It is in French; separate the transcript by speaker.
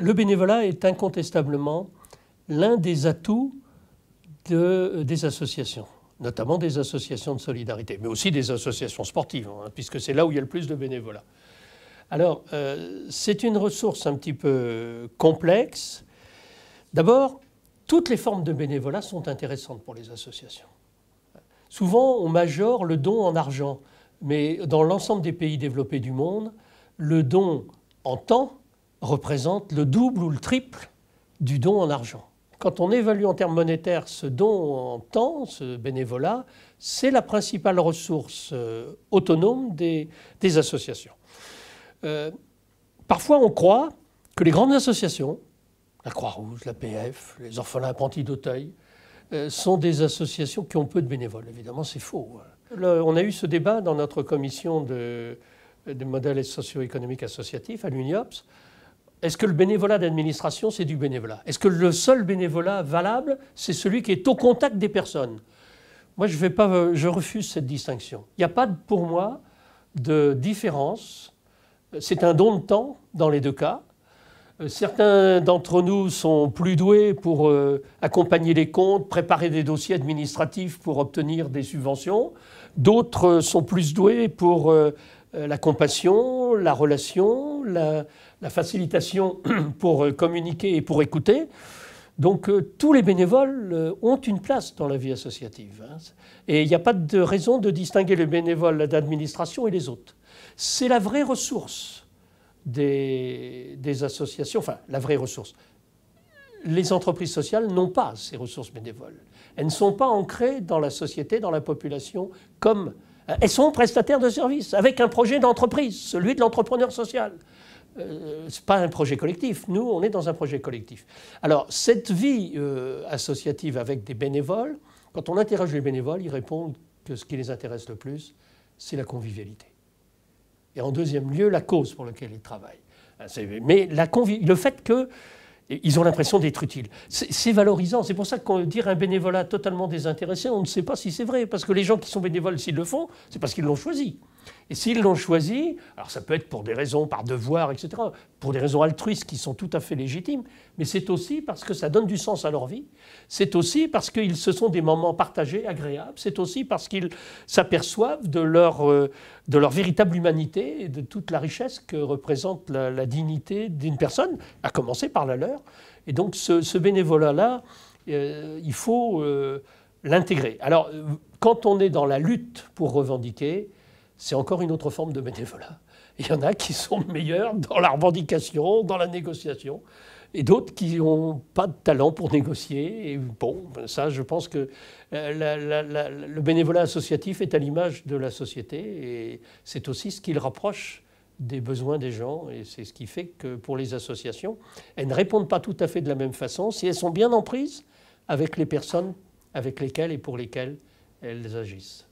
Speaker 1: Le bénévolat est incontestablement l'un des atouts des associations, notamment des associations de solidarité, mais aussi des associations sportives, hein, puisque c'est là où il y a le plus de bénévolat. Alors, c'est une ressource un petit peu complexe. D'abord, toutes les formes de bénévolat sont intéressantes pour les associations. Souvent, on majore le don en argent, mais dans l'ensemble des pays développés du monde, le don en temps représente le double ou le triple du don en argent. Quand on évalue en termes monétaires ce don en temps, ce bénévolat, c'est la principale ressource autonome des associations. Parfois, on croit que les grandes associations, la Croix-Rouge, l'APF, les orphelins apprentis d'Auteuil, sont des associations qui ont peu de bénévoles. Évidemment, c'est faux. On a eu ce débat dans notre commission de modèles socio-économiques associatifs à l'UNIOPS. Est-ce que le bénévolat d'administration, c'est du bénévolat? Est-ce que le seul bénévolat valable, c'est celui qui est au contact des personnes? Moi, je refuse cette distinction. Il n'y a pas, pour moi, de différence. C'est un don de temps dans les deux cas. Certains d'entre nous sont plus doués pour accompagner les comptes, préparer des dossiers administratifs pour obtenir des subventions. D'autres sont plus doués pour la compassion, la relation, la facilitation pour communiquer et pour écouter. Donc tous les bénévoles ont une place dans la vie associative. Hein. Et il n'y a pas de raison de distinguer les bénévoles d'administration et les autres. C'est la vraie ressource des associations, enfin la vraie ressource. Les entreprises sociales n'ont pas ces ressources bénévoles. Elles ne sont pas ancrées dans la société, dans la population, comme... Elles sont prestataires de services, avec un projet d'entreprise, celui de l'entrepreneur social. Ce n'est pas un projet collectif. Nous, on est dans un projet collectif. Alors, cette vie associative avec des bénévoles, quand on interroge les bénévoles, ils répondent que ce qui les intéresse le plus, c'est la convivialité. Et en deuxième lieu, la cause pour laquelle ils travaillent. Mais le fait qu'ils ont l'impression d'être utiles, c'est valorisant. C'est pour ça qu'on dire un bénévolat totalement désintéressé, on ne sait pas si c'est vrai. Parce que les gens qui sont bénévoles, s'ils le font, c'est parce qu'ils l'ont choisi. Et s'ils l'ont choisi, alors ça peut être pour des raisons, par devoir, etc., pour des raisons altruistes qui sont tout à fait légitimes, mais c'est aussi parce que ça donne du sens à leur vie, c'est aussi parce que ce sont des moments partagés, agréables, c'est aussi parce qu'ils s'aperçoivent de leur véritable humanité et de toute la richesse que représente la dignité d'une personne, à commencer par la leur. Et donc ce bénévolat-là, il faut l'intégrer. Alors, quand on est dans la lutte pour revendiquer, c'est encore une autre forme de bénévolat. Il y en a qui sont meilleurs dans la revendication, dans la négociation, et d'autres qui n'ont pas de talent pour négocier. Et bon, ça, je pense que le bénévolat associatif est à l'image de la société, et c'est aussi ce qui le rapproche des besoins des gens, et c'est ce qui fait que pour les associations, elles ne répondent pas tout à fait de la même façon si elles sont bien en prise avec les personnes avec lesquelles et pour lesquelles elles agissent.